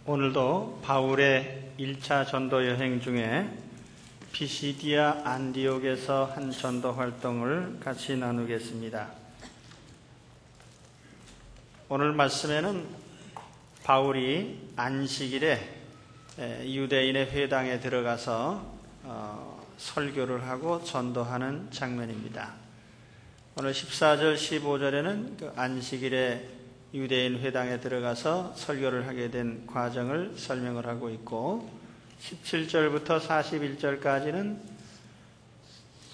오늘도 바울의 1차 전도 여행 중에 피시디아 안디옥에서 한 전도 활동을 같이 나누겠습니다. 오늘 말씀에는 바울이 안식일에 유대인의 회당에 들어가서 설교를 하고 전도하는 장면입니다. 오늘 14절, 15절에는 그 안식일에 유대인 회당에 들어가서 설교를 하게 된 과정을 설명을 하고 있고, 17절부터 41절까지는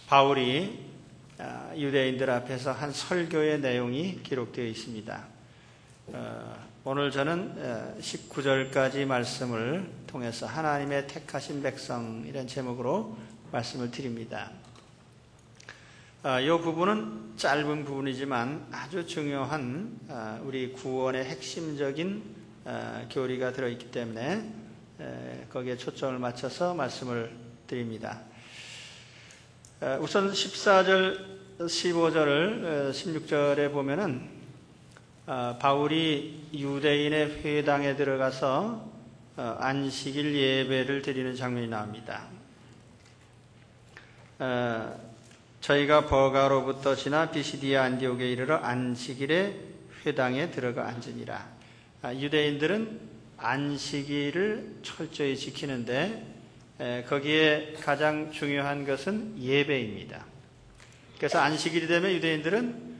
바울이 유대인들 앞에서 한 설교의 내용이 기록되어 있습니다. 오늘 저는 19절까지 말씀을 통해서 하나님의 택하신 백성, 이런 제목으로 말씀을 드립니다. 이 부분은 짧은 부분이지만 아주 중요한 우리 구원의 핵심적인 교리가 들어있기 때문에 거기에 초점을 맞춰서 말씀을 드립니다. 우선 14절, 15절을 16절에 보면은 바울이 유대인의 회당에 들어가서 안식일 예배를 드리는 장면이 나옵니다. 저희가 버가로부터 지나 피시디아 안디옥에 이르러 안식일에 회당에 들어가 앉으니라. 유대인들은 안식일을 철저히 지키는데 거기에 가장 중요한 것은 예배입니다. 그래서 안식일이 되면 유대인들은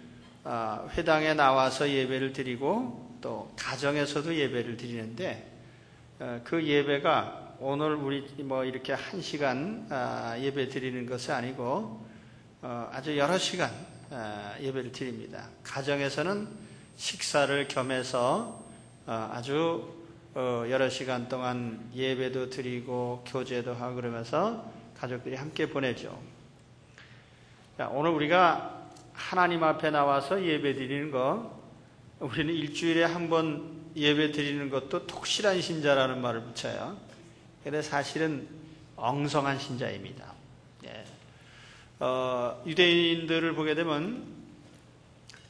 회당에 나와서 예배를 드리고 또 가정에서도 예배를 드리는데, 그 예배가 오늘 우리 이렇게 1시간 예배 드리는 것이 아니고 아주 여러 시간 예배를 드립니다. 가정에서는 식사를 겸해서 아주 여러 시간 동안 예배도 드리고 교제도 하고 그러면서 가족들이 함께 보내죠. 오늘 우리가 하나님 앞에 나와서 예배 드리는 거, 우리는 일주일에 한 번 예배 드리는 것도 독실한 신자라는 말을 붙여요. 그런데 사실은 엉성한 신자입니다. 유대인들을 보게 되면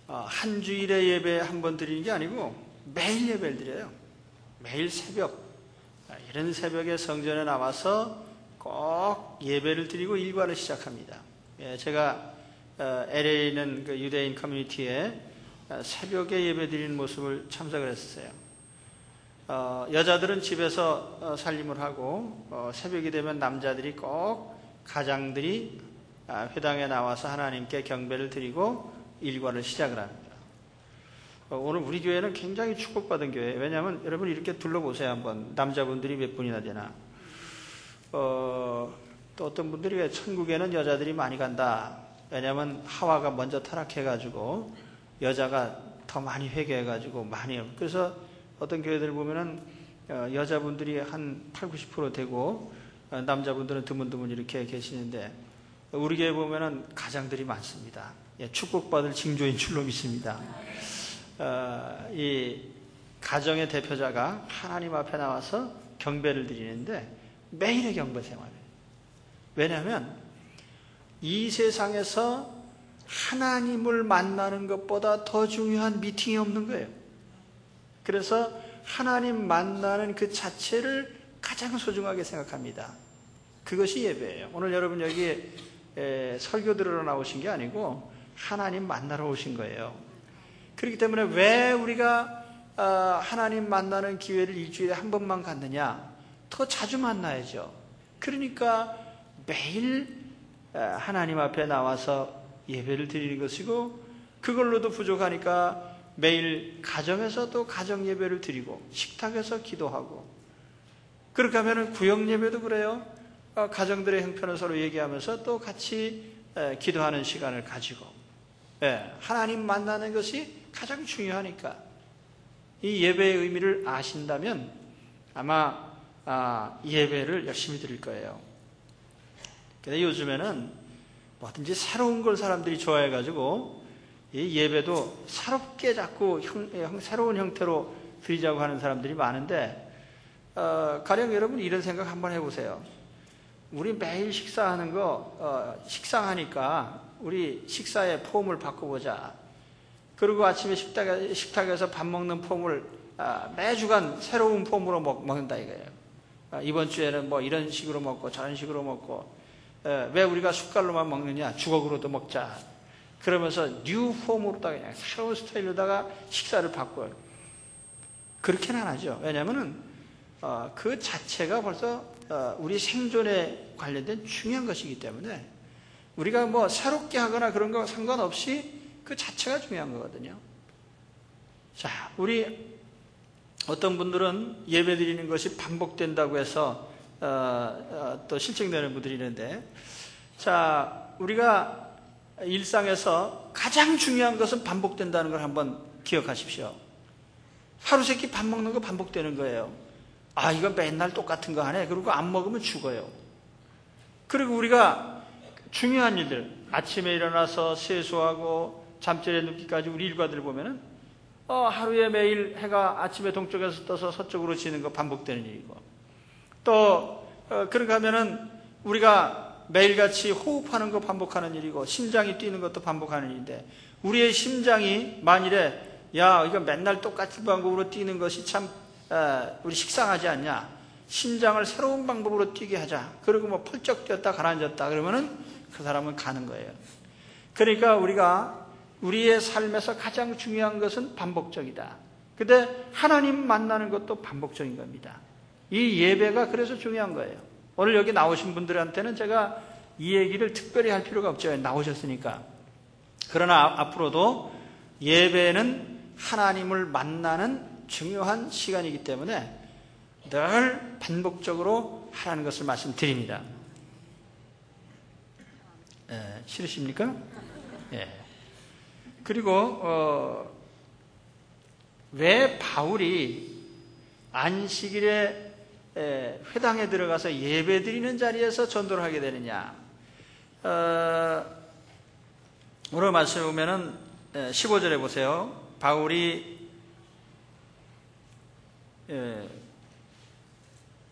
한 주일에 예배 한 번 드리는 게 아니고 매일 예배를 드려요. 매일 새벽, 이런 새벽에 성전에 나와서 꼭 예배를 드리고 일과를 시작합니다. 제가 LA에 있는 그 유대인 커뮤니티에 새벽에 예배 드리는 모습을 참석을 했었어요. 여자들은 집에서 살림을 하고 새벽이 되면 남자들이 꼭 가장들이 회당에 나와서 하나님께 경배를 드리고 일과를 시작을 합니다. 오늘 우리 교회는 굉장히 축복받은 교회예요. 왜냐하면 여러분 이렇게 둘러보세요. 한번 남자분들이 몇 분이나 되나. 또 어떤 분들이 왜 천국에는 여자들이 많이 간다. 왜냐하면 하와가 먼저 타락해가지고 여자가 더 많이 회개해가지고 많이. 그래서 어떤 교회들 보면은 여자분들이 한 80-90% 되고 남자분들은 드문드문 이렇게 계시는데, 우리 교회 보면은 가장들이 많습니다. 축복받을 징조인 줄로 믿습니다. 이 가정의 대표자가 하나님 앞에 나와서 경배를 드리는데 매일의 경배 생활이에요. 왜냐하면 이 세상에서 하나님을 만나는 것보다 더 중요한 미팅이 없는 거예요. 그래서 하나님 만나는 그 자체를 가장 소중하게 생각합니다. 그것이 예배예요. 오늘 여러분 여기 설교 들으러 나오신 게 아니고 하나님 만나러 오신 거예요. 그렇기 때문에 왜 우리가 하나님 만나는 기회를 일주일에 한 번만 갖느냐? 더 자주 만나야죠. 그러니까 매일 하나님 앞에 나와서 예배를 드리는 것이고, 그걸로도 부족하니까 매일 가정에서도 가정 예배를 드리고 식탁에서 기도하고, 그렇게 하면 구역 예배도 그래요. 가정들의 형편을 서로 얘기하면서 또 같이 기도하는 시간을 가지고, 하나님 만나는 것이 가장 중요하니까 이 예배의 의미를 아신다면 아마 예배를 열심히 드릴 거예요. 근데 요즘에는 뭐든지 새로운 걸 사람들이 좋아해가지고 이 예배도 새롭게 자꾸 새로운 형태로 드리자고 하는 사람들이 많은데, 가령 여러분 이런 생각 한번 해보세요. 우리 매일 식사하는 거 식상하니까 우리 식사의 폼을 바꿔보자. 그리고 아침에 식탁에서 밥 먹는 폼을 매주간 새로운 폼으로 먹는다 이거예요. 이번 주에는 뭐 이런 식으로 먹고 저런 식으로 먹고, 왜 우리가 숟갈로만 먹느냐, 주걱으로도 먹자. 그러면서 뉴 폼으로다가 그냥 새로운 스타일로다가 식사를 바꿔요. 그렇게는 안 하죠. 왜냐하면은 그 자체가 벌써 우리 생존에 관련된 중요한 것이기 때문에 우리가 뭐 새롭게 하거나 그런 거 상관없이 그 자체가 중요한 거거든요. 자, 우리 어떤 분들은 예배 드리는 것이 반복된다고 해서 또 실증되는 분들이 있는데, 자, 우리가 일상에서 가장 중요한 것은 반복된다는 걸 한번 기억하십시오. 하루 세끼 밥 먹는 거 반복되는 거예요. 이거 맨날 똑같은 거 하네. 그리고 안 먹으면 죽어요. 그리고 우리가 중요한 일들, 아침에 일어나서 세수하고 잠자리에 눕기까지 우리 일과들을 보면은 하루에 매일 해가 아침에 동쪽에서 떠서 서쪽으로 지는 거 반복되는 일이고, 또 그런가 하면은 우리가 매일같이 호흡하는 거 반복하는 일이고, 심장이 뛰는 것도 반복하는 일인데, 우리의 심장이 만일에 이거 맨날 똑같은 방법으로 뛰는 것이 참 우리 식상하지 않냐, 심장을 새로운 방법으로 뛰게 하자. 그리고 뭐 펄쩍 뛰었다 가라앉았다 그러면은 그 사람은 가는 거예요. 그러니까 우리의 삶에서 가장 중요한 것은 반복적이다. 근데 하나님 만나는 것도 반복적인 겁니다. 이 예배가 그래서 중요한 거예요. 오늘 여기 나오신 분들한테는 제가 이 얘기를 특별히 할 필요가 없죠. 나오셨으니까. 그러나 앞으로도 예배는 하나님을 만나는 중요한 시간이기 때문에 늘 반복적으로 하라는 것을 말씀드립니다. 싫으십니까? 그리고 왜 바울이 안식일에 회당에 들어가서 예배드리는 자리에서 전도를 하게 되느냐? 오늘 말씀에 보면은 15절에 보세요. 바울이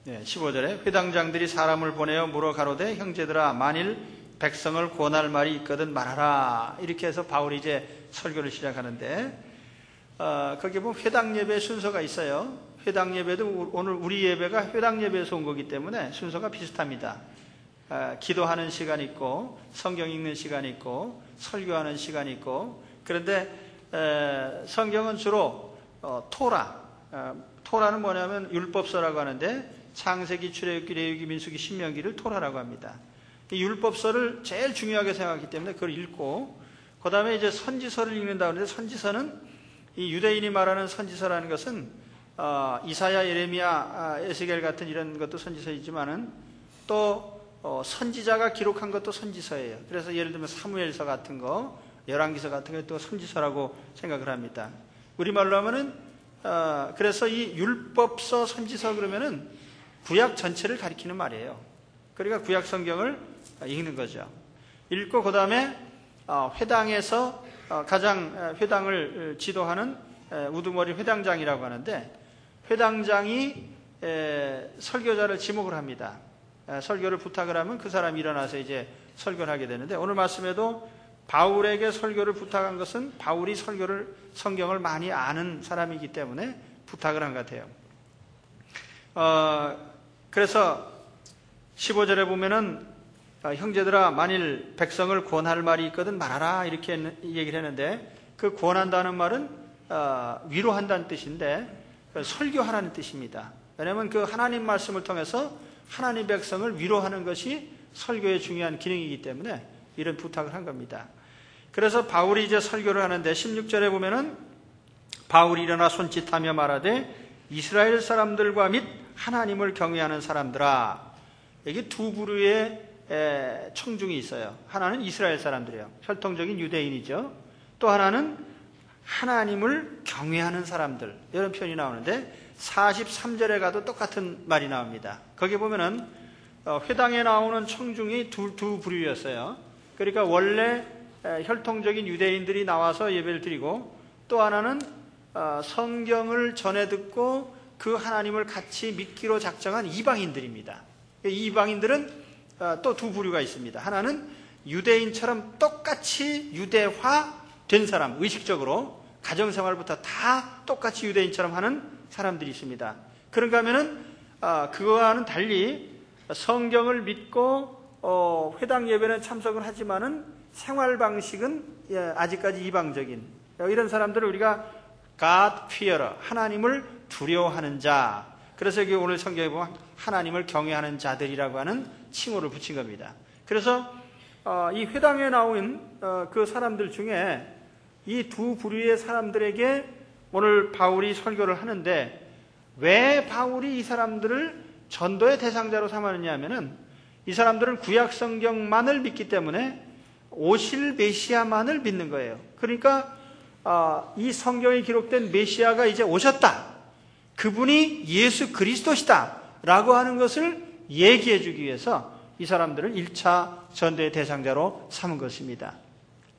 15절에 회당장들이 사람을 보내어 물어 가로되 형제들아 만일 백성을 권할 말이 있거든 말하라. 이렇게 해서 바울이 이제 설교를 시작하는데, 거기 보면 회당 예배 순서가 있어요. 회당 예배도 오늘 우리 예배가 회당 예배에서 온 거기 때문에 순서가 비슷합니다. 기도하는 시간이 있고 성경 읽는 시간이 있고 설교하는 시간이 있고, 그런데 성경은 주로 토라는 뭐냐면 율법서라고 하는데, 창세기, 출애굽기, 레위기, 민수기, 신명기를 토라라고 합니다. 이 율법서를 제일 중요하게 생각하기 때문에 그걸 읽고, 그 다음에 이제 선지서를 읽는다 그러는데, 선지서는 이 유대인이 말하는 선지서라는 것은 이사야, 예레미야, 에스겔 같은 이런 것도 선지서이지만은 또 선지자가 기록한 것도 선지서예요. 그래서 예를 들면 사무엘서 같은 거, 열왕기서 같은 것도 선지서라고 생각을 합니다. 우리말로 하면은 그래서 이 율법서, 선지서 그러면은 구약 전체를 가리키는 말이에요. 그러니까 구약 성경을 읽는 거죠. 읽고 그 다음에 회당에서 가장 회당을 지도하는 우두머리 회당장이라고 하는데, 회당장이 설교자를 지목을 합니다. 설교를 부탁을 하면 그 사람이 일어나서 이제 설교를 하게 되는데, 오늘 말씀에도 바울에게 설교를 부탁한 것은 바울이 성경을 많이 아는 사람이기 때문에 부탁을 한 것 같아요. 그래서 15절에 보면은 형제들아 만일 백성을 권할 말이 있거든 말하라 이렇게 얘기를 했는데, 그 권한다는 말은 위로한다는 뜻인데 설교하라는 뜻입니다. 왜냐하면 그 하나님 말씀을 통해서 하나님 백성을 위로하는 것이 설교의 중요한 기능이기 때문에 이런 부탁을 한 겁니다. 그래서 바울이 이제 설교를 하는데 16절에 보면은 바울이 일어나 손짓하며 말하되 이스라엘 사람들과 및 하나님을 경외하는 사람들아. 여기 두 부류의 청중이 있어요. 하나는 이스라엘 사람들이에요. 혈통적인 유대인이죠. 또 하나는 하나님을 경외하는 사람들, 이런 표현이 나오는데 43절에 가도 똑같은 말이 나옵니다. 거기 보면은 회당에 나오는 청중이 두 부류였어요. 그러니까 원래 혈통적인 유대인들이 나와서 예배를 드리고, 또 하나는 성경을 전해 듣고 그 하나님을 같이 믿기로 작정한 이방인들입니다. 이방인들은 또 두 부류가 있습니다. 하나는 유대인처럼 똑같이 유대화된 사람, 의식적으로. 가정생활부터 다 똑같이 유대인처럼 하는 사람들이 있습니다. 그런가 하면은 그거와는 달리 성경을 믿고 회당 예배는 참석을 하지만은 생활 방식은 아직까지 이방적인 이런 사람들을 우리가 God fearer, 하나님을 두려워하는 자. 그래서 여기 오늘 성경에 보면 하나님을 경외하는 자들이라고 하는 칭호를 붙인 겁니다. 그래서 이 회당에 나온 그 사람들 중에 이 두 부류의 사람들에게 오늘 바울이 설교를 하는데, 왜 바울이 이 사람들을 전도의 대상자로 삼았느냐 하면은 이 사람들은 구약 성경만을 믿기 때문에 오실 메시아만을 믿는 거예요. 그러니까 이 성경에 기록된 메시아가 이제 오셨다, 그분이 예수 그리스도시다 라고 하는 것을 얘기해 주기 위해서 이 사람들을 1차 전도의 대상자로 삼은 것입니다.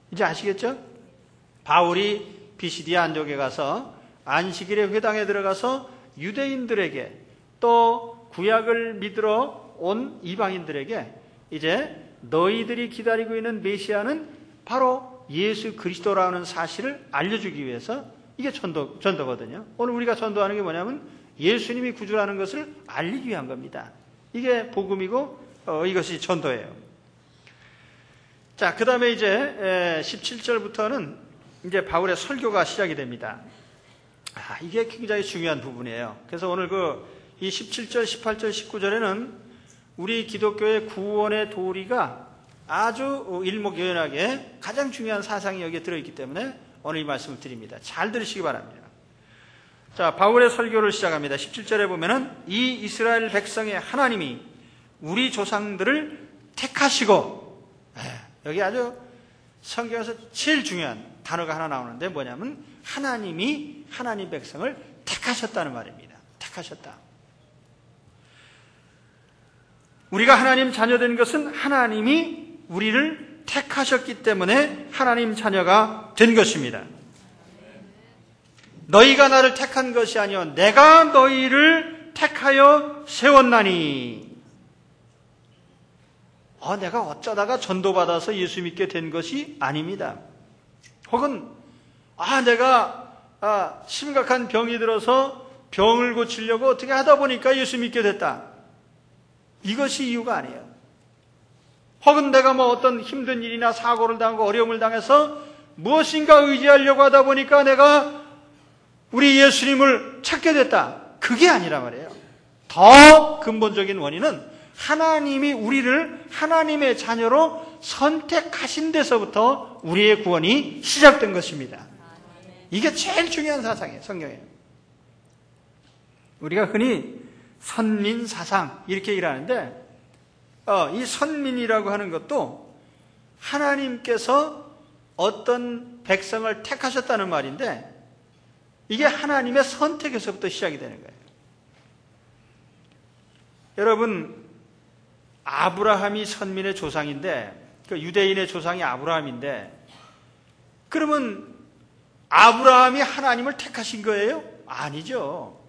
이제 아시겠죠? 바울이 비시디아 안디옥에 가서 안식일에 회당에 들어가서 유대인들에게 또 구약을 믿으러 온 이방인들에게 이제 너희들이 기다리고 있는 메시아는 바로 예수 그리스도라는 사실을 알려주기 위해서, 이게 전도거든요. 오늘 우리가 전도하는 게 뭐냐면 예수님이 구주라는 것을 알리기 위한 겁니다. 이게 복음이고 이것이 전도예요. 자, 그 다음에 이제 17절부터는 이제 바울의 설교가 시작이 됩니다. 이게 굉장히 중요한 부분이에요. 그래서 오늘 이 17절, 18절, 19절에는 우리 기독교의 구원의 도리가 아주 일목요연하게 가장 중요한 사상이 여기에 들어있기 때문에 오늘 이 말씀을 드립니다. 잘 들으시기 바랍니다. 자, 바울의 설교를 시작합니다. 17절에 보면은 이 이스라엘 백성의 하나님이 우리 조상들을 택하시고, 여기 아주 성경에서 제일 중요한 단어가 하나 나오는데 뭐냐면 하나님이 하나님 백성을 택하셨다는 말입니다. 택하셨다. 우리가 하나님 자녀된 것은 하나님이 우리를 택하셨기 때문에 하나님 자녀가 된 것입니다. 너희가 나를 택한 것이 아니요 내가 너희를 택하여 세웠나니. 내가 어쩌다가 전도받아서 예수 믿게 된 것이 아닙니다. 혹은 내가 심각한 병이 들어서 병을 고치려고 어떻게 하다 보니까 예수 믿게 됐다, 이것이 이유가 아니에요. 혹은 내가 어떤 힘든 일이나 사고를 당하고 어려움을 당해서 무엇인가 의지하려고 하다 보니까 내가 우리 예수님을 찾게 됐다, 그게 아니란 말이에요. 더 근본적인 원인은 하나님이 우리를 하나님의 자녀로 선택하신 데서부터 우리의 구원이 시작된 것입니다. 이게 제일 중요한 사상이에요, 성경에. 우리가 흔히 선민사상 이렇게 얘기하는데, 이 선민이라고 하는 것도 하나님께서 어떤 백성을 택하셨다는 말인데, 이게 하나님의 선택에서부터 시작이 되는 거예요. 여러분, 아브라함이 선민의 조상인데, 유대인의 조상이 아브라함인데, 그러면 아브라함이 하나님을 택하신 거예요? 아니죠.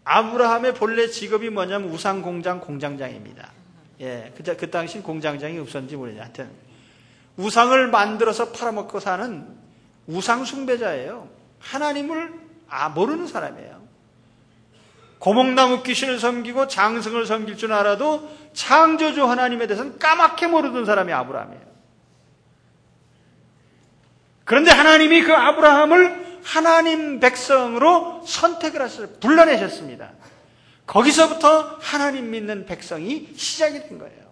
아브라함의 본래 직업이 뭐냐면 우상공장 공장장입니다. 그 당시 공장장이 없었는지 모르겠는데, 하여튼 우상을 만들어서 팔아먹고 사는 우상 숭배자예요. 하나님을 모르는 사람이에요. 고목나무 귀신을 섬기고 장승을 섬길 줄 알아도 창조주 하나님에 대해서는 까맣게 모르던 사람이 아브라함이에요. 그런데 하나님이 그 아브라함을 하나님 백성으로 선택을 하셔서 불러내셨습니다. 거기서부터 하나님 믿는 백성이 시작이 된 거예요.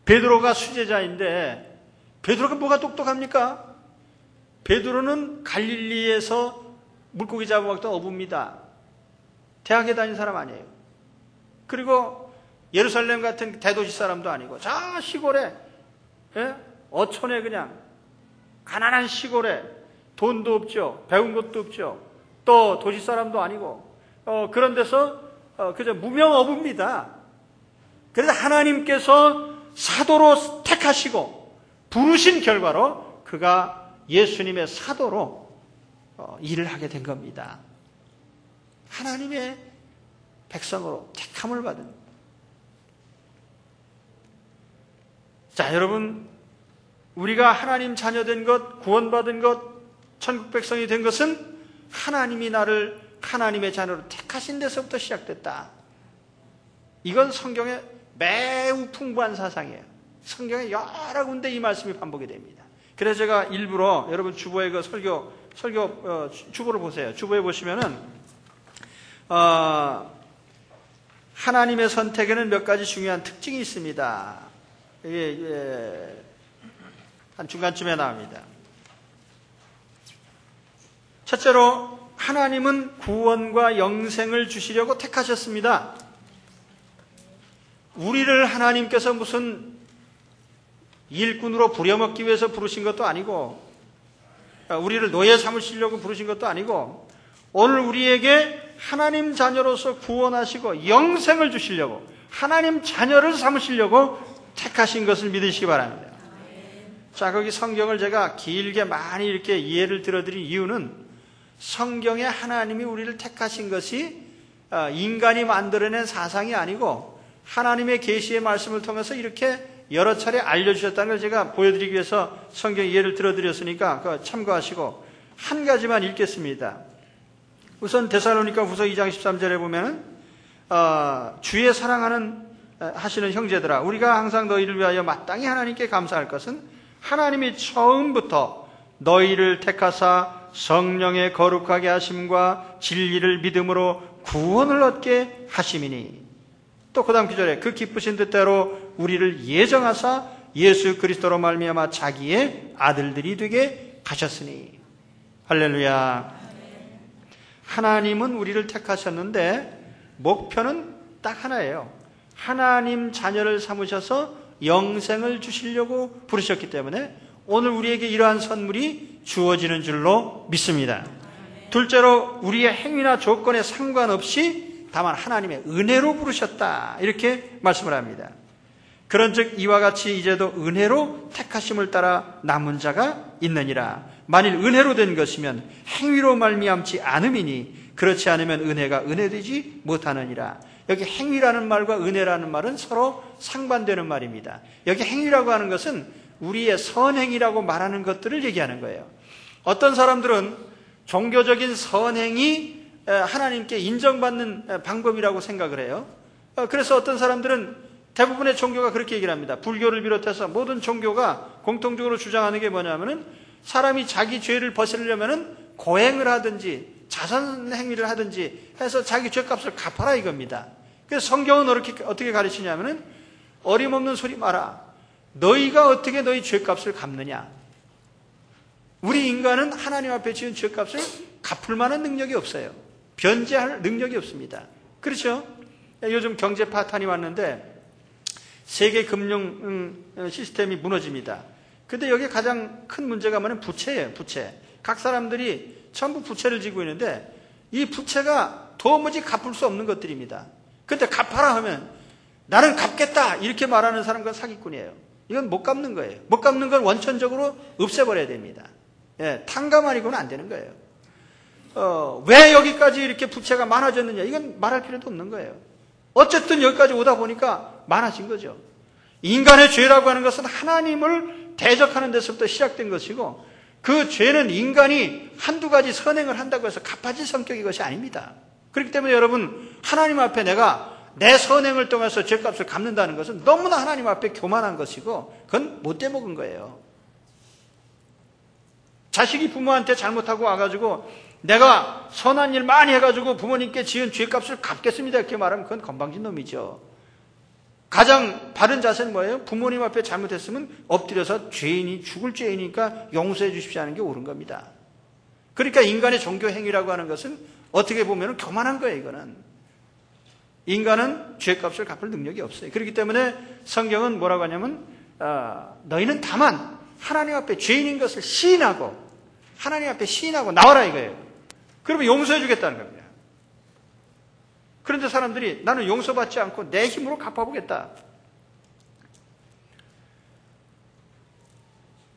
베드로가 수제자인데 베드로가 뭐가 똑똑합니까? 베드로는 갈릴리에서 물고기 잡아먹던 어부입니다. 대학에 다닌 사람 아니에요. 그리고 예루살렘 같은 대도시 사람도 아니고 저 시골에, 어촌에 그냥 가난한 시골에 돈도 없죠. 배운 것도 없죠. 또 도시 사람도 아니고 그런 데서 그저 무명 어부입니다. 그래서 하나님께서 사도로 택하시고 부르신 결과로 그가 예수님의 사도로 일을 하게 된 겁니다. 하나님의 백성으로 택함을 받은. 자, 여러분, 우리가 하나님 자녀된 것, 구원받은 것, 천국 백성이 된 것은 하나님이 나를 하나님의 자녀로 택하신 데서부터 시작됐다. 이건 성경에 매우 풍부한 사상이에요. 성경에 여러 군데 이 말씀이 반복이 됩니다. 그래서 제가 일부러 여러분 주보에 그 주보를 보세요. 주보에 보시면은 하나님의 선택에는 몇 가지 중요한 특징이 있습니다. 이게 한 중간쯤에 나옵니다. 첫째로 하나님은 구원과 영생을 주시려고 택하셨습니다. 우리를 하나님께서 무슨 일꾼으로 부려먹기 위해서 부르신 것도 아니고, 우리를 노예 삼으시려고 부르신 것도 아니고, 오늘 우리에게 하나님 자녀로서 구원하시고 영생을 주시려고, 하나님 자녀를 삼으시려고 택하신 것을 믿으시기 바랍니다. 자, 거기 성경을 제가 길게 많이 이렇게 이해를 들어드린 이유는, 성경에 하나님이 우리를 택하신 것이 인간이 만들어낸 사상이 아니고 하나님의 계시의 말씀을 통해서 이렇게 여러 차례 알려주셨다는 걸 제가 보여드리기 위해서 성경 이해를 들어드렸으니까 그거 참고하시고 한 가지만 읽겠습니다. 우선 데살로니가 후서 2장 13절에 보면은 주의 사랑하는 하시는 형제들아, 우리가 항상 너희를 위하여 마땅히 하나님께 감사할 것은 하나님이 처음부터 너희를 택하사 성령의 거룩하게 하심과 진리를 믿음으로 구원을 얻게 하심이니, 또 그 다음 구절에 그 기쁘신 뜻대로 우리를 예정하사 예수 그리스도로 말미암아 자기의 아들들이 되게 하셨으니. 할렐루야. 하나님은 우리를 택하셨는데 목표는 딱 하나예요. 하나님 자녀를 삼으셔서 영생을 주시려고 부르셨기 때문에 오늘 우리에게 이러한 선물이 주어지는 줄로 믿습니다. 둘째로 우리의 행위나 조건에 상관없이 다만 하나님의 은혜로 부르셨다, 이렇게 말씀을 합니다. 그런즉 이와 같이 이제도 은혜로 택하심을 따라 남은 자가 있느니라. 만일 은혜로 된 것이면 행위로 말미암지 않음이니 그렇지 않으면 은혜가 은혜되지 못하느니라. 여기 행위라는 말과 은혜라는 말은 서로 상반되는 말입니다. 여기 행위라고 하는 것은 우리의 선행이라고 말하는 것들을 얘기하는 거예요. 어떤 사람들은 종교적인 선행이 하나님께 인정받는 방법이라고 생각을 해요. 그래서 어떤 사람들은 대부분의 종교가 그렇게 얘기를 합니다. 불교를 비롯해서 모든 종교가 공통적으로 주장하는 게 뭐냐면은 사람이 자기 죄를 벗으려면은 고행을 하든지 자선 행위를 하든지 해서 자기 죄값을 갚아라 이겁니다. 그래서 성경은 어떻게 가르치냐면은 어림없는 소리 마라. 너희가 어떻게 너희 죄값을 갚느냐? 우리 인간은 하나님 앞에 지은 죄값을 갚을 만한 능력이 없어요. 변제할 능력이 없습니다. 그렇죠? 요즘 경제 파탄이 왔는데 세계 금융 시스템이 무너집니다. 근데 여기 가장 큰 문제가 뭐냐면 부채예요. 부채. 각 사람들이 전부 부채를 지고 있는데 이 부채가 도무지 갚을 수 없는 것들입니다. 근데 갚아라 하면 나는 갚겠다 이렇게 말하는 사람과 사기꾼이에요. 이건 못 갚는 거예요. 못 갚는 건 원천적으로 없애버려야 됩니다. 예, 탕감아니고는 안 되는 거예요. 왜 여기까지 이렇게 부채가 많아졌느냐, 이건 말할 필요도 없는 거예요. 어쨌든 여기까지 오다 보니까 많아진 거죠. 인간의 죄라고 하는 것은 하나님을 대적하는 데서부터 시작된 것이고, 그 죄는 인간이 한두 가지 선행을 한다고 해서 갚아질 성격의 것이 아닙니다. 그렇기 때문에 여러분, 하나님 앞에 내가 내 선행을 통해서 죄값을 갚는다는 것은 너무나 하나님 앞에 교만한 것이고 그건 못돼 먹은 거예요. 자식이 부모한테 잘못하고 와가지고 내가 선한 일 많이 해가지고 부모님께 지은 죄값을 갚겠습니다 이렇게 말하면 그건 건방진 놈이죠. 가장 바른 자세는 뭐예요? 부모님 앞에 잘못했으면 엎드려서 죄인이 죽을 죄이니까 용서해 주십시오 하는 게 옳은 겁니다. 그러니까 인간의 종교 행위라고 하는 것은 어떻게 보면 교만한 거예요. 이거는 인간은 죄값을 갚을 능력이 없어요. 그렇기 때문에 성경은 뭐라고 하냐면 너희는 다만 하나님 앞에 죄인인 것을 시인하고 하나님 앞에 시인하고 나와라 이거예요. 그러면 용서해 주겠다는 겁니다. 그런데 사람들이 나는 용서받지 않고 내 힘으로 갚아보겠다.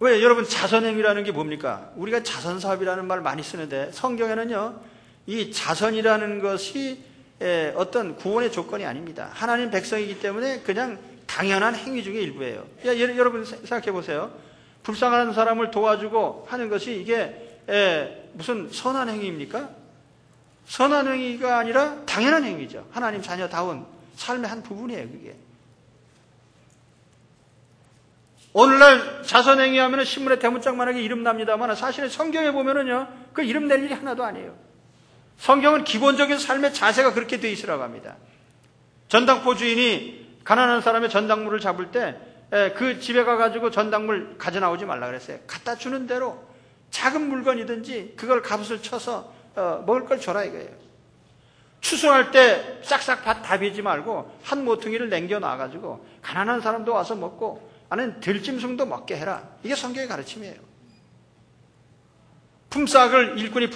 왜? 여러분, 자선행위라는 게 뭡니까? 우리가 자선사업이라는 말 많이 쓰는데 성경에는요, 이 자선이라는 것이 어떤 구원의 조건이 아닙니다. 하나님 백성이기 때문에 그냥 당연한 행위 중의 일부예요. 여러분 생각해 보세요. 불쌍한 사람을 도와주고 하는 것이 이게 무슨 선한 행위입니까? 선한 행위가 아니라 당연한 행위죠. 하나님 자녀다운 삶의 한 부분이에요, 그게. 오늘날 자선행위 하면 신문에 대문짝만하게 이름 납니다만 사실은 성경에 보면은요, 그 이름 낼 일이 하나도 아니에요. 성경은 기본적인 삶의 자세가 그렇게 돼 있으라고 합니다. 전당포 주인이 가난한 사람의 전당물을 잡을 때 그 집에 가가지고 전당물 가져 나오지 말라 그랬어요. 갖다 주는 대로 작은 물건이든지 그걸 값을 쳐서 먹을 걸 줘라 이거예요. 추수할 때 싹싹 밭 다 베지 말고 한 모퉁이를 남겨놔가지고 가난한 사람도 와서 먹고 아는 들짐승도 먹게 해라. 이게 성경의 가르침이에요. 품삯을 일꾼이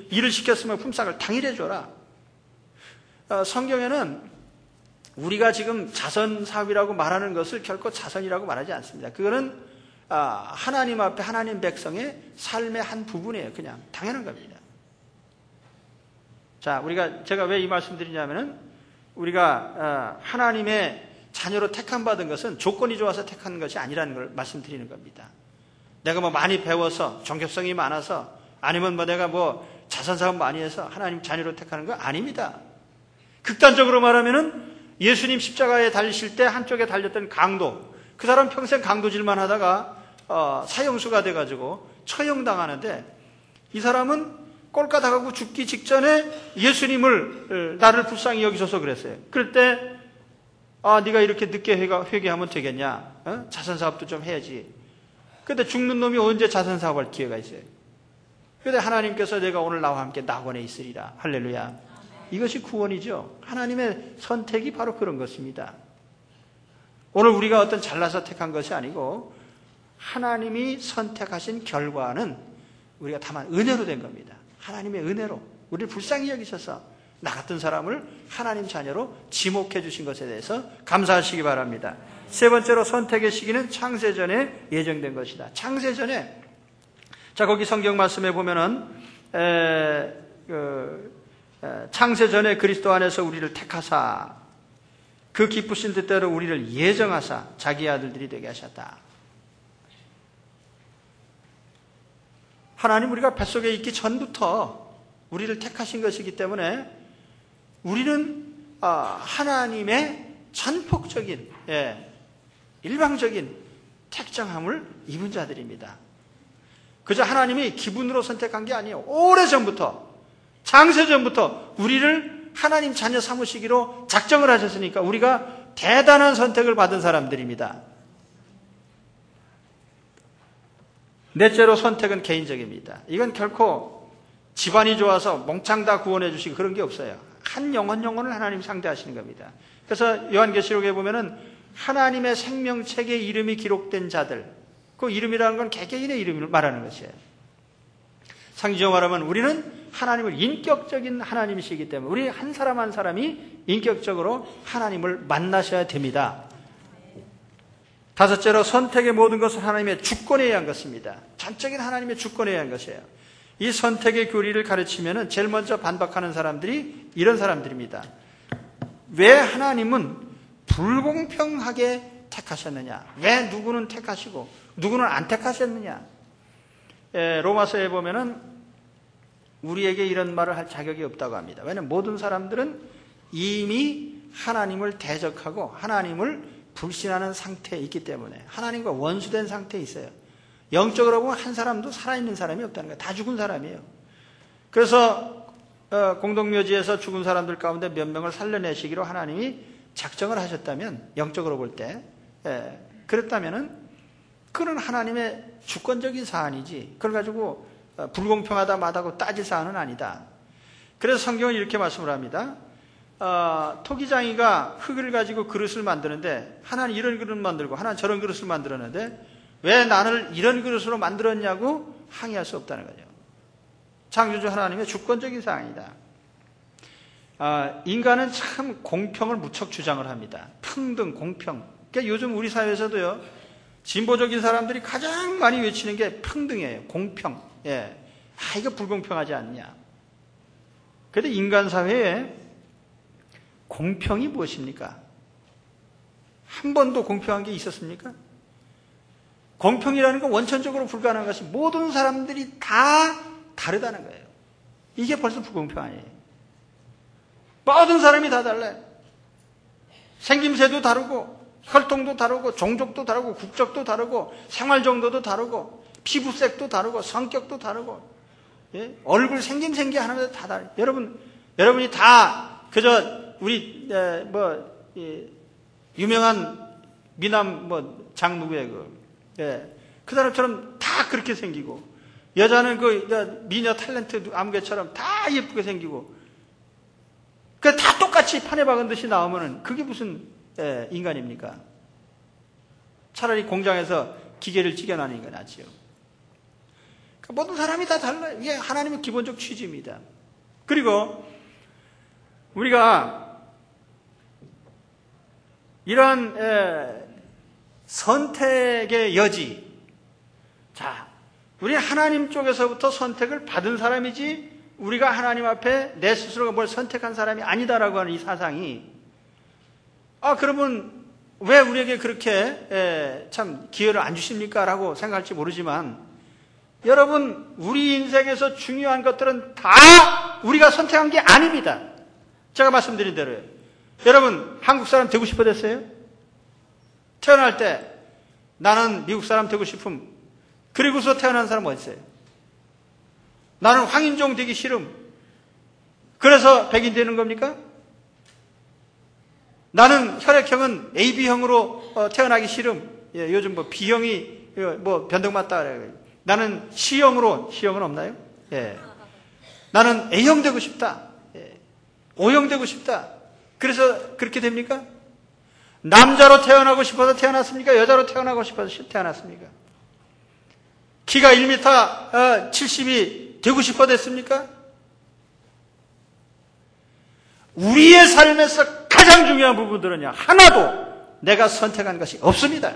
일을 시켰으면 품삯을 당일에 줘라. 성경에는 우리가 지금 자선사업이라고 말하는 것을 결코 자선이라고 말하지 않습니다. 그거는 하나님 앞에 하나님 백성의 삶의 한 부분이에요. 그냥 당연한 겁니다. 자, 제가 왜 이 말씀 드리냐면은 우리가 하나님의 자녀로 택함받은 것은 조건이 좋아서 택하는 것이 아니라는 걸 말씀드리는 겁니다. 내가 뭐 많이 배워서 정교성이 많아서 아니면 뭐 내가 뭐 자선사업 많이 해서 하나님 자녀로 택하는 거 아닙니다. 극단적으로 말하면은 예수님 십자가에 달리실 때 한쪽에 달렸던 강도, 그 사람 평생 강도질만 하다가 사형수가 돼가지고 처형당하는데 이 사람은 꼴까닥하고 죽기 직전에 예수님을 나를 불쌍히 여기셔서 그랬어요. 그럴 때 네가 이렇게 늦게 회개하면 되겠냐? 자선사업도 좀 해야지. 근데 죽는 놈이 언제 자선사업할 기회가 있어요? 그런데 하나님께서 내가 오늘 나와 함께 낙원에 있으리라. 할렐루야. 이것이 구원이죠. 하나님의 선택이 바로 그런 것입니다. 오늘 우리가 어떤 잘나서 택한 것이 아니고 하나님이 선택하신 결과는 우리가 다만 은혜로 된 겁니다. 하나님의 은혜로 우리를 불쌍히 여기셔서 나 같은 사람을 하나님 자녀로 지목해 주신 것에 대해서 감사하시기 바랍니다. 세 번째로 선택의 시기는 창세전에 예정된 것이다. 창세전에, 자, 거기 성경 말씀에 보면은 창세전에 그리스도 안에서 우리를 택하사 그 기쁘신 뜻대로 우리를 예정하사 자기 아들들이 되게 하셨다. 하나님 우리가 뱃속에 있기 전부터 우리를 택하신 것이기 때문에 우리는 하나님의 전폭적인 일방적인 택정함을 입은 자들입니다. 그저 하나님이 기분으로 선택한 게 아니에요. 오래전부터, 창세전부터 우리를 하나님 자녀 삼으시기로 작정을 하셨으니까 우리가 대단한 선택을 받은 사람들입니다. 넷째로 선택은 개인적입니다. 이건 결코 집안이 좋아서 몽창 다 구원해 주시고 그런 게 없어요. 한 영혼을 하나님 상대하시는 겁니다. 그래서 요한계시록에 보면은 하나님의 생명책에 이름이 기록된 자들, 그 이름이라는 건 개개인의 이름을 말하는 것이에요. 상징적으로 말하면 우리는 하나님을 인격적인 하나님이시기 때문에 우리 한 사람 한 사람이 인격적으로 하나님을 만나셔야 됩니다. 다섯째로 선택의 모든 것은 하나님의 주권에 의한 것입니다. 전적인 하나님의 주권에 의한 것이에요. 이 선택의 교리를 가르치면은 제일 먼저 반박하는 사람들이 이런 사람들입니다. 왜 하나님은 불공평하게 택하셨느냐? 왜 누구는 택하시고 누구는 안 택하셨느냐? 로마서에 보면은 우리에게 이런 말을 할 자격이 없다고 합니다. 왜냐하면 모든 사람들은 이미 하나님을 대적하고 하나님을 불신하는 상태에 있기 때문에 하나님과 원수된 상태에 있어요. 영적으로 보면 한 사람도 살아있는 사람이 없다는 거예요. 다 죽은 사람이에요. 그래서 공동묘지에서 죽은 사람들 가운데 몇 명을 살려내시기로 하나님이 작정을 하셨다면, 영적으로 볼 때 그랬다면은 그건 하나님의 주권적인 사안이지 그걸 가지고 불공평하다 마다고 따질 사안은 아니다. 그래서 성경은 이렇게 말씀을 합니다. 토기장이가 흙을 가지고 그릇을 만드는데 하나는 이런 그릇을 만들고 하나는 저런 그릇을 만들었는데 왜 나를 이런 그릇으로 만들었냐고 항의할 수 없다는 거죠. 창조주 하나님의 주권적인 사항이다. 인간은 참 공평을 무척 주장을 합니다. 평등, 공평. 그러니까 요즘 우리 사회에서도요, 진보적인 사람들이 가장 많이 외치는 게 평등이에요. 공평. 이거 불공평하지 않냐. 그런데 인간 사회에 공평이 무엇입니까? 한 번도 공평한 게 있었습니까? 공평이라는 건 원천적으로 불가능한 것이 모든 사람들이 다 다르다는 거예요. 이게 벌써 불공평 아니에요. 모든 사람이 다 달라요. 생김새도 다르고 혈통도 다르고 종족도 다르고 국적도 다르고 생활 정도도 다르고 피부색도 다르고 성격도 다르고, 예? 얼굴 생김생기 하나마다 다 다르고. 여러분이 다 그저 우리 유명한 미남 장 누구예요? 그 사람처럼 다 그렇게 생기고, 여자는 그 미녀 탤런트 아무개처럼 다 예쁘게 생기고, 그 다 똑같이 판에 박은 듯이 나오면은 그게 무슨 인간입니까? 차라리 공장에서 기계를 찌겨나는 게 낫지요. 그러니까 모든 사람이 다 달라요. 이게 하나님의 기본적 취지입니다. 그리고 우리가 이런 선택의 여지, 자, 우리 하나님 쪽에서부터 선택을 받은 사람이지 우리가 하나님 앞에 내 스스로가 뭘 선택한 사람이 아니다라고 하는 이 사상이, 그러면 왜 우리에게 그렇게 참 기회를 안 주십니까? 라고 생각할지 모르지만, 여러분, 우리 인생에서 중요한 것들은 다 우리가 선택한 게 아닙니다. 제가 말씀드린 대로요. 여러분, 한국 사람 되고 싶어 됐어요? 태어날 때 나는 미국 사람 되고 싶음. 그리고서 태어난 사람 어디 있어요? 나는 황인종 되기 싫음. 그래서 백인 되는 겁니까? 나는 혈액형은 AB형으로 태어나기 싫음. 예, 요즘 B형이 변덕 맞다 그래요. 나는 C형은 없나요? 예. 나는 A형 되고 싶다. 예. O형 되고 싶다. 그래서 그렇게 됩니까? 남자로 태어나고 싶어서 태어났습니까? 여자로 태어나고 싶어서 태어났습니까? 키가 1m 70이 되고 싶어 됐습니까? 우리의 삶에서 가장 중요한 부분들은요, 하나도 내가 선택한 것이 없습니다.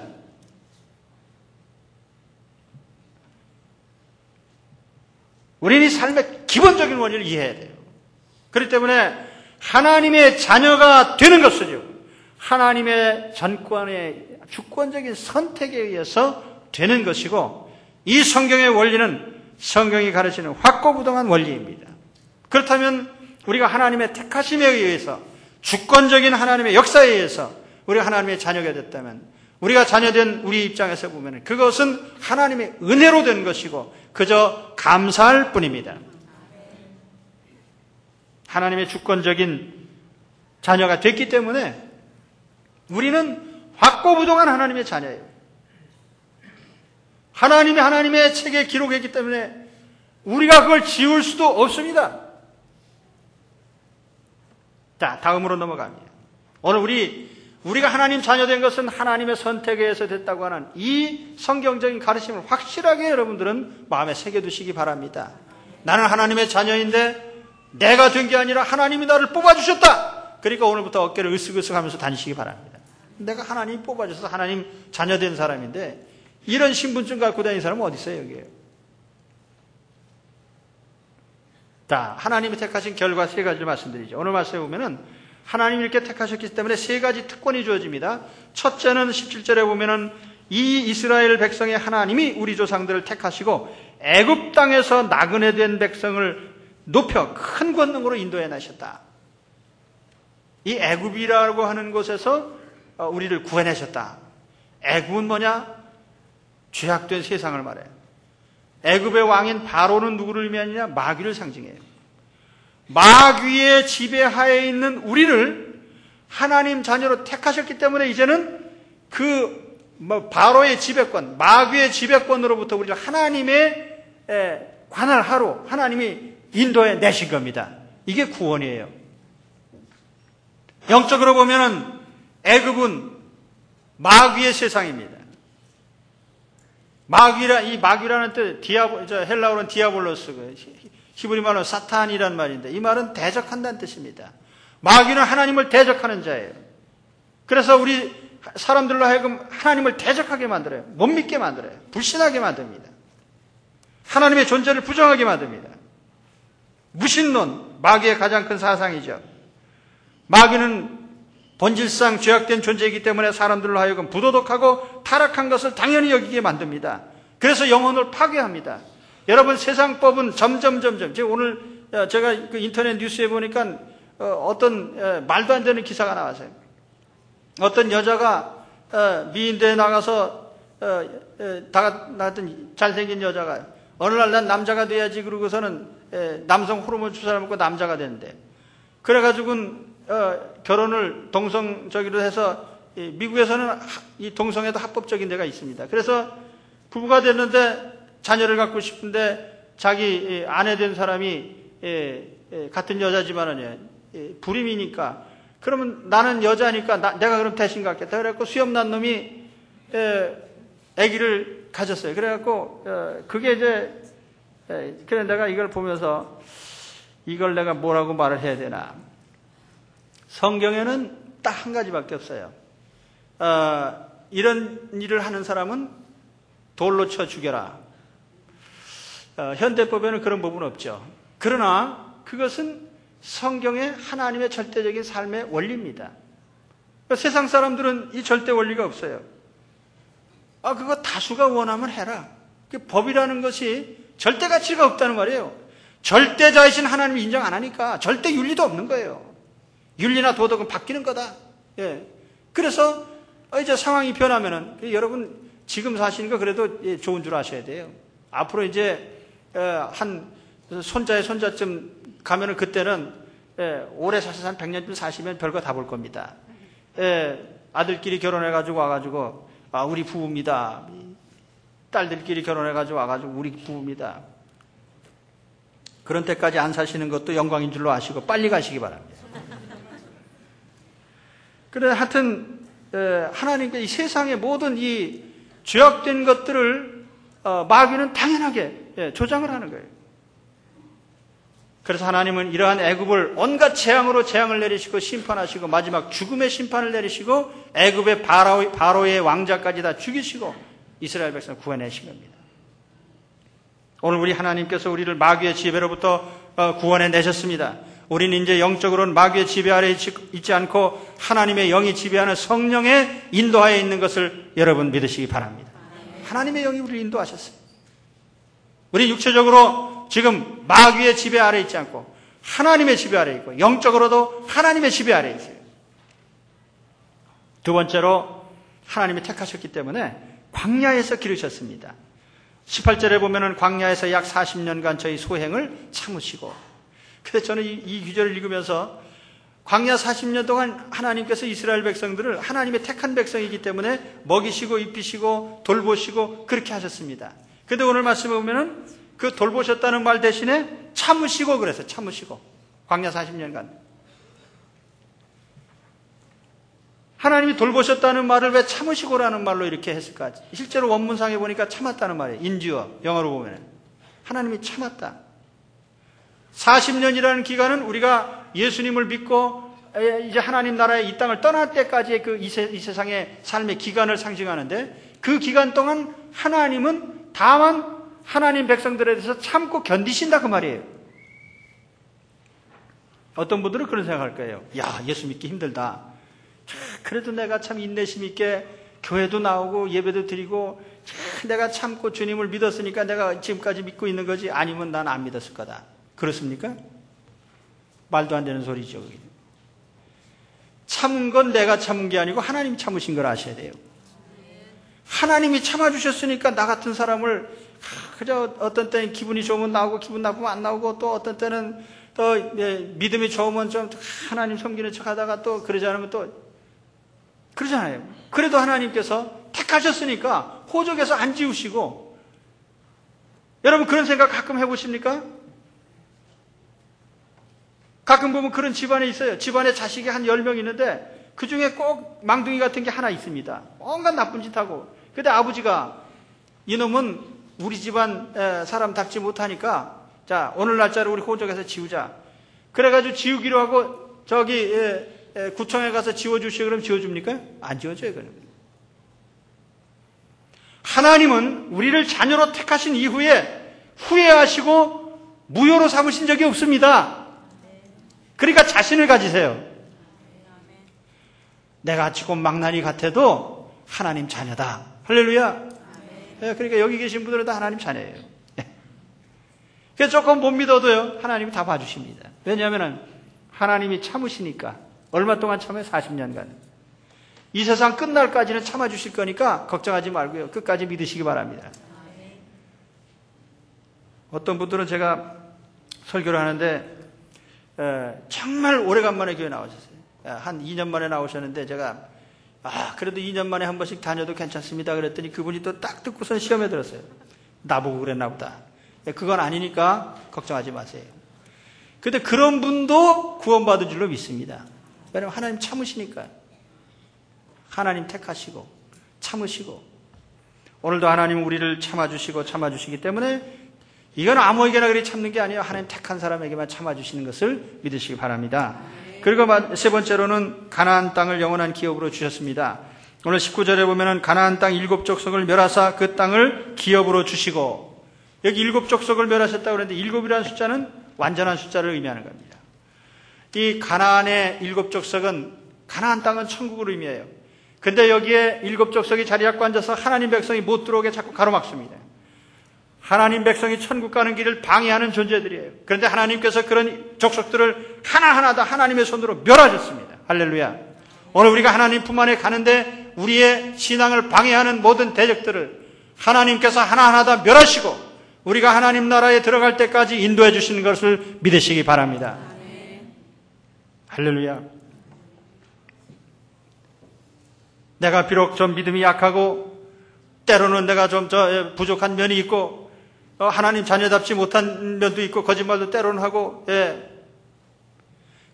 우리는 이 삶의 기본적인 원리를 이해해야 돼요. 그렇기 때문에 하나님의 자녀가 되는 것은요, 하나님의 전권의 주권적인 선택에 의해서 되는 것이고, 이 성경의 원리는 성경이 가르치는 확고부동한 원리입니다. 그렇다면 우리가 하나님의 택하심에 의해서, 주권적인 하나님의 역사에 의해서 우리가 하나님의 자녀가 됐다면, 우리가 자녀된 우리 입장에서 보면 그것은 하나님의 은혜로 된 것이고 그저 감사할 뿐입니다. 하나님의 주권적인 자녀가 됐기 때문에 우리는 확고부동한 하나님의 자녀예요. 하나님의 책에 기록했기 때문에 우리가 그걸 지울 수도 없습니다. 자, 다음으로 넘어갑니다. 오늘 우리가 하나님 자녀된 것은 하나님의 선택에 의해서 됐다고 하는 이 성경적인 가르침을 확실하게 여러분들은 마음에 새겨두시기 바랍니다. 나는 하나님의 자녀인데 내가 된 게 아니라 하나님이 나를 뽑아주셨다. 그러니까 오늘부터 어깨를 으쓱으쓱하면서 다니시기 바랍니다. 내가 하나님 뽑아줘서 하나님 자녀된 사람인데 이런 신분증 갖고 다니는 사람은 어디 있어요, 여기에? 자, 하나님이 택하신 결과 세 가지를 말씀드리죠. 오늘 말씀에 보면은 하나님이 이렇게 택하셨기 때문에 세 가지 특권이 주어집니다. 첫째는 17절에 보면은 이 이스라엘 백성의 하나님이 우리 조상들을 택하시고 애굽 땅에서 나그네 된 백성을 높여 큰 권능으로 인도해 나셨다. 이 애굽이라고 하는 곳에서 우리를 구해내셨다. 애굽은 뭐냐? 죄악된 세상을 말해요. 애굽의 왕인 바로는 누구를 의미하느냐? 마귀를 상징해요. 마귀의 지배하에 있는 우리를 하나님 자녀로 택하셨기 때문에 이제는 바로의 지배권, 마귀의 지배권으로부터 우리를 하나님의 관할하로 하나님이 인도해 내신 겁니다. 이게 구원이에요. 영적으로 보면은 애굽은 마귀의 세상입니다. 이 마귀라는 뜻, 헬라어로는 디아볼로스, 히브리 말로 사탄이란 말인데 이 말은 대적한다는 뜻입니다. 마귀는 하나님을 대적하는 자예요. 그래서 우리 사람들로 하여금 하나님을 대적하게 만들어요. 못 믿게 만들어요. 불신하게 만듭니다. 하나님의 존재를 부정하게 만듭니다. 무신론, 마귀의 가장 큰 사상이죠. 마귀는 본질상 죄악된 존재이기 때문에 사람들로 하여금 부도덕하고 타락한 것을 당연히 여기게 만듭니다. 그래서 영혼을 파괴합니다. 여러분, 세상법은 점점 지금 오늘 제가 그 인터넷 뉴스에 보니까 어떤 말도 안 되는 기사가 나왔어요. 어떤 여자가 미인대에 나가서 나갔던 잘생긴 여자가 어느 날 난 남자가 돼야지 그러고서는 남성 호르몬 주사를 먹고 남자가 됐는데, 그래가지고는 결혼을 동성적으로 해서 미국에서는 이 동성애도 합법적인 데가 있습니다. 그래서 부부가 됐는데 자녀를 갖고 싶은데 자기 아내 된 사람이 같은 여자지만은 불임이니까, 그러면 나는 여자니까 내가 그럼 대신 갖겠다. 그래갖고 수염 난 놈이 아기를 가졌어요. 그래갖고 그게 이제 그래 내가 이걸 보면서 이걸 내가 뭐라고 말을 해야 되나. 성경에는 딱 한 가지밖에 없어요. 이런 일을 하는 사람은 돌로 쳐 죽여라. 현대법에는 그런 부분은 없죠. 그러나 그것은 성경의 하나님의 절대적인 삶의 원리입니다. 세상 사람들은 이 절대 원리가 없어요. 그거 다수가 원하면 해라. 법이라는 것이 절대 가치가 없다는 말이에요. 절대자이신 하나님이 인정 안 하니까 절대 윤리도 없는 거예요. 윤리나 도덕은 바뀌는 거다. 예. 그래서 이제 상황이 변하면은 여러분 지금 사시는 거 그래도 좋은 줄 아셔야 돼요. 앞으로 이제 한 손자의 손자쯤 가면은 그때는 오래 사셔서 한 100년쯤 사시면 별거 다 볼 겁니다. 아들끼리 결혼해가지고 와가지고 우리 부부입니다. 딸들끼리 결혼해가지고 와가지고 우리 부부입니다. 그런 때까지 안 사시는 것도 영광인 줄로 아시고 빨리 가시기 바랍니다. 그래 하여튼 하나님께 이 세상의 모든 이 죄악된 것들을 마귀는 당연하게 조장을 하는 거예요. 그래서 하나님은 이러한 애굽을 온갖 재앙으로 재앙을 내리시고 심판하시고 마지막 죽음의 심판을 내리시고 애굽의 바로의 왕자까지 다 죽이시고 이스라엘 백성을 구원하신 겁니다. 오늘 우리 하나님께서 우리를 마귀의 지배로부터 구원해 내셨습니다. 우리는 이제 영적으로는 마귀의 지배 아래 있지 않고 하나님의 영이 지배하는 성령의 인도하에 있는 것을 여러분 믿으시기 바랍니다. 하나님의 영이 우리를 인도하셨어요. 우리 육체적으로 지금 마귀의 지배 아래 있지 않고 하나님의 지배 아래 있고 영적으로도 하나님의 지배 아래 있어요. 두 번째로 하나님이 택하셨기 때문에 광야에서 기르셨습니다. 18절에 보면은 광야에서 약 40년간 저희 소행을 참으시고, 그래서 저는 이 구절을 읽으면서 광야 40년 동안 하나님께서 이스라엘 백성들을 하나님의 택한 백성이기 때문에 먹이시고 입히시고 돌보시고 그렇게 하셨습니다. 그런데 오늘 말씀에 보면은 그 돌보셨다는 말 대신에 참으시고 그래서 참으시고 광야 40년간 하나님이 돌보셨다는 말을 왜 참으시고라는 말로 이렇게 했을까? 실제로 원문상에 보니까 참았다는 말이에요. 인듀어 영어로 보면 하나님이 참았다. 40년이라는 기간은 우리가 예수님을 믿고 이제 하나님 나라의 이 땅을 떠날 때까지의 그 이 세상의 삶의 기간을 상징하는데, 그 기간 동안 하나님은 다만 하나님 백성들에 대해서 참고 견디신다 그 말이에요. 어떤 분들은 그런 생각할 거예요. 야, 예수 믿기 힘들다. 그래도 내가 참 인내심 있게 교회도 나오고 예배도 드리고 내가 참고 주님을 믿었으니까 내가 지금까지 믿고 있는 거지, 아니면 난 안 믿었을 거다. 그렇습니까? 말도 안 되는 소리죠. 참은 건 내가 참은 게 아니고 하나님이 참으신 걸 아셔야 돼요. 하나님이 참아주셨으니까 나 같은 사람을 그저 어떤 때는 기분이 좋으면 나오고 기분 나쁘면 안 나오고, 또 어떤 때는 또 믿음이 좋으면 좀 하나님 섬기는 척 하다가 또 그러지 않으면 또 그러잖아요. 그래도 하나님께서 택하셨으니까 호적에서 안 지우시고. 여러분 그런 생각 가끔 해보십니까? 가끔 보면 그런 집안에 있어요. 집안에 자식이 한 10명 있는데 그 중에 꼭 망둥이 같은 게 하나 있습니다. 온갖 나쁜 짓 하고. 근데 아버지가 이놈은 우리 집안 사람답지 못하니까 자, 오늘 날짜로 우리 호적에서 지우자. 그래가지고 지우기로 하고 저기 구청에 가서 지워주시오. 그럼 지워줍니까? 안 지워줘요. 그러면. 하나님은 우리를 자녀로 택하신 이후에 후회하시고 무효로 삼으신 적이 없습니다. 그러니까 자신을 가지세요. 내가 지금 망나니 같아도 하나님 자녀다. 할렐루야. 그러니까 여기 계신 분들은 다 하나님 자녀예요. 그래서 조금 못 믿어도요, 하나님이 다 봐주십니다. 왜냐하면 하나님이 참으시니까. 얼마 동안 참아요? 40년간. 이 세상 끝날까지는 참아주실 거니까 걱정하지 말고요, 끝까지 믿으시기 바랍니다. 어떤 분들은 제가 설교를 하는데 정말 오래간만에 교회 나오셨어요. 한 2년 만에 나오셨는데 제가 그래도 2년 만에 한 번씩 다녀도 괜찮습니다 그랬더니 그분이 또 딱 듣고선 시험에 들었어요. 나보고 그랬나 보다. 그건 아니니까 걱정하지 마세요. 근데 그런 분도 구원받은 줄로 믿습니다. 왜냐하면 하나님 참으시니까요. 하나님 택하시고 참으시고, 오늘도 하나님 우리를 참아주시기 때문에 이건 아무에게나 그리 참는 게 아니에요. 하나님 택한 사람에게만 참아주시는 것을 믿으시기 바랍니다. 그리고 세 번째로는 가나안 땅을 영원한 기업으로 주셨습니다. 오늘 19절에 보면은 가나안 땅 7족속을 멸하사 그 땅을 기업으로 주시고, 여기 7족속을 멸하셨다고 그랬는데 7이라는 숫자는 완전한 숫자를 의미하는 겁니다. 이 가나안의 7족속은, 가나안 땅은 천국을 의미해요. 근데 여기에 7족속이 자리 잡고 앉아서 하나님 백성이 못 들어오게 자꾸 가로막습니다. 하나님 백성이 천국 가는 길을 방해하는 존재들이에요. 그런데 하나님께서 그런 족속들을 하나하나 다 하나님의 손으로 멸하셨습니다. 할렐루야. 오늘 우리가 하나님 품 안에 가는데 우리의 신앙을 방해하는 모든 대적들을 하나님께서 하나하나 다 멸하시고 우리가 하나님 나라에 들어갈 때까지 인도해 주시는 것을 믿으시기 바랍니다. 할렐루야. 내가 비록 좀 믿음이 약하고 때로는 내가 좀 부족한 면이 있고 하나님 자녀답지 못한 면도 있고 거짓말도 때로는 하고,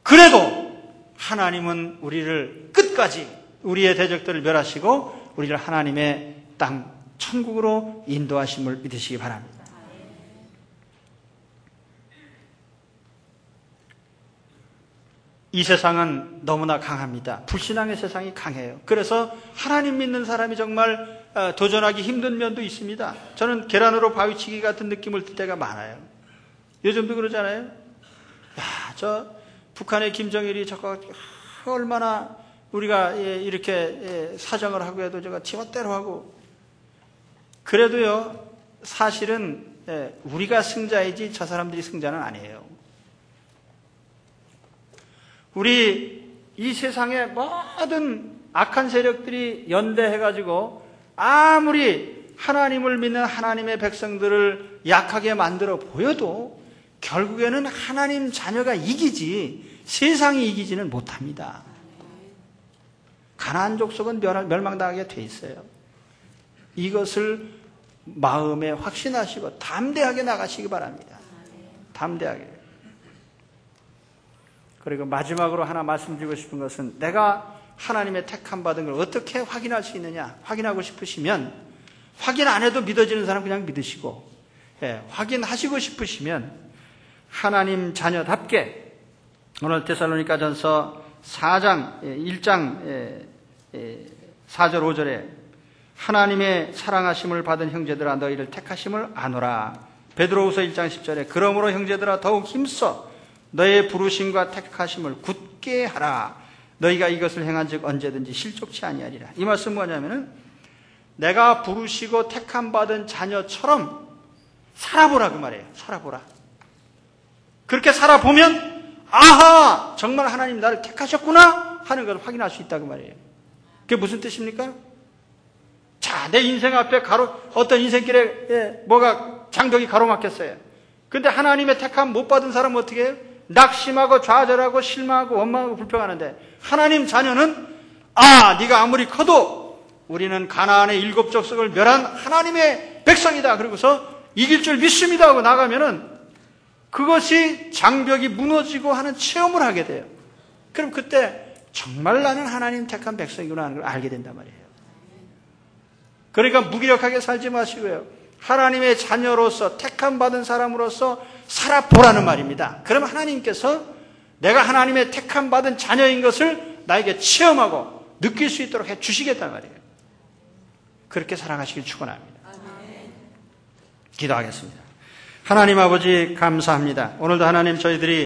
그래도 하나님은 우리를 끝까지 우리의 대적들을 멸하시고 우리를 하나님의 땅 천국으로 인도하심을 믿으시기 바랍니다. 이 세상은 너무나 강합니다. 불신앙의 세상이 강해요. 그래서 하나님 믿는 사람이 정말 도전하기 힘든 면도 있습니다. 저는 계란으로 바위치기 같은 느낌을 들 때가 많아요. 요즘도 그러잖아요. 저 북한의 김정일이 저거 얼마나 우리가 이렇게 사정을 하고 해도 저거 지멋대로 하고, 그래도요 사실은 우리가 승자이지 저 사람들이 승자는 아니에요. 우리 이 세상의 모든 악한 세력들이 연대해가지고 아무리 하나님을 믿는 하나님의 백성들을 약하게 만들어 보여도 결국에는 하나님 자녀가 이기지 세상이 이기지는 못합니다. 가나안 족속은 멸망당하게 돼 있어요. 이것을 마음에 확신하시고 담대하게 나가시기 바랍니다. 담대하게. 그리고 마지막으로 하나 말씀드리고 싶은 것은, 내가 하나님의 택함 받은 걸 어떻게 확인할 수 있느냐, 확인하고 싶으시면 확인 안 해도 믿어지는 사람 그냥 믿으시고, 확인하시고 싶으시면 하나님 자녀답게 오늘 데살로니가전서 4장 1장 4절 5절에 하나님의 사랑하심을 받은 형제들아 너희를 택하심을 아노라. 베드로후서 1장 10절에 그러므로 형제들아 더욱 힘써 너의 부르심과 택하심을 굳게 하라. 너희가 이것을 행한즉 언제든지 실족치 아니하리라. 이 말씀은 뭐냐면은 내가 부르시고 택함 받은 자녀처럼 살아보라 그 말이에요. 살아보라. 그렇게 살아보면 아하 정말 하나님 나를 택하셨구나 하는 것을 확인할 수 있다 그 말이에요. 그게 무슨 뜻입니까? 자, 내 인생 앞에 어떤 인생길에 뭐가 장벽이 가로막혔어요. 근데 하나님의 택함 못 받은 사람은 어떻게 해요? 낙심하고 좌절하고 실망하고 원망하고 불평하는데, 하나님 자녀는 네가 아무리 커도 우리는 가나안의 7족속을 멸한 하나님의 백성이다. 그러고서 이길 줄 믿습니다 하고 나가면은 그것이 장벽이 무너지고 하는 체험을 하게 돼요. 그럼 그때 정말 나는 하나님 택한 백성이구나 하는 걸 알게 된단 말이에요. 그러니까 무기력하게 살지 마시고요, 하나님의 자녀로서 택함 받은 사람으로서 살아보라는 말입니다. 그럼 하나님께서 내가 하나님의 택함 받은 자녀인 것을 나에게 체험하고 느낄 수 있도록 해 주시겠단 말이에요. 그렇게 살아가시길 축원합니다. 기도하겠습니다. 하나님 아버지 감사합니다. 오늘도 하나님 저희들이